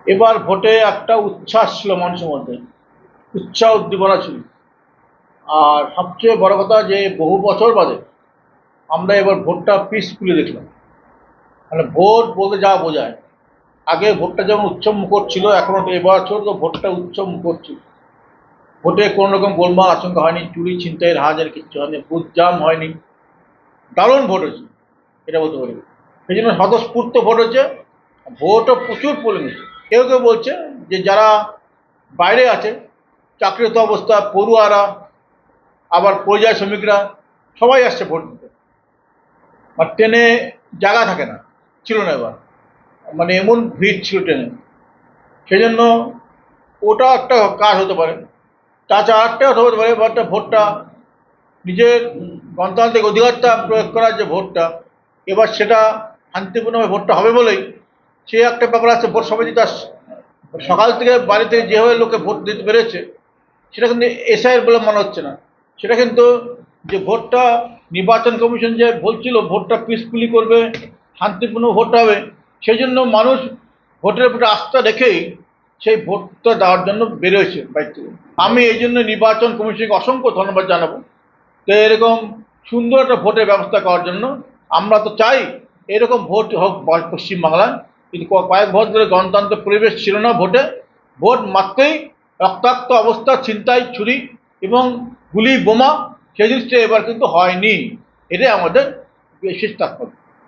এবার ভোটে একটা উচ্ছ্বাস ছিল মানুষের মধ্যে, উৎসাহ উদ্দীপনা ছিল। আর সবচেয়ে বড় কথা যে বহু বছর বাদে আমরা এবার ভোটটা পিসফুলি দেখলাম। মানে ভোট বলতে যা বোঝায়, আগে ভোটটা যেমন উৎসব মুখর ছিল, এখনো তো এবছর তো ভোটটা উৎসব মুখর ছিল। ভোটে কোনো রকম গোলমাল আশঙ্কা হয়নি, চুরি ছিনতাইয়ের হাজার কিচ্ছু হয়নি, বুথ জাম হয়নি, দারুণ ভোট হয়েছে, এটা বলতে পারি। সেই জন্য স্বতঃস্ফূর্ত ভোট হচ্ছে, ভোটও প্রচুর পোলিং হচ্ছে। কেউ কেউ বলছে যে যারা বাইরে আছে, চাকরিরত অবস্থা, পড়ুয়ারা, আবার পরিযায়ী শ্রমিকরা, সবাই আসছে ভোট দিতে। আর ট্রেনে জায়গা থাকে না, ছিল না এবার, মানে এমন ভিড় ছিল ট্রেনে। সেই জন্য ওটা একটা কাজ হতে পারে। তাছাড়া আরেকটা হতে পারে, ভোটটা নিজের গণতান্ত্রিক অধিকারটা প্রয়োগ করার যে ভোটটা, এবার সেটা শান্তিপূর্ণভাবে ভোটটা হবে বলেই সে একটা ব্যাপার আছে। ভোট সমিতি তার সকাল থেকে বাড়ি থেকে যেভাবে লোকে ভোট দিতে পেরেছে, সেটা কিন্তু এসআইয়ের বলে মনে হচ্ছে না। সেটা কিন্তু যে ভোটটা নির্বাচন কমিশন যে বলছিল ভোটটা পিসফুলি করবে, শান্তিপূর্ণ ভোট হবে, সেই জন্য মানুষ ভোটের প্রতি আস্থা রেখেই সেই ভোটটা দেওয়ার জন্য বেরোয়েছে বাইর থেকে। আমি এই জন্য নির্বাচন কমিশনকে অসংখ্য ধন্যবাদ জানাবো। তো এরকম সুন্দর একটা ভোটের ব্যবস্থা করার জন্য। আমরা তো চাই এরকম ভোট হোক পশ্চিমবাংলায়, কিন্তু কয়েক বছর ধরে গণতন্ত্রের পরিবেশ ছিল না ভোটে। ভোট মাত্রই রক্তাক্ত অবস্থা, ছিনতাই, ছুরি এবং গুলি বোমা, সেই জিনিসটা এবার কিন্তু হয়নি। এটাই আমাদের বিশেষ তাৎপর্য।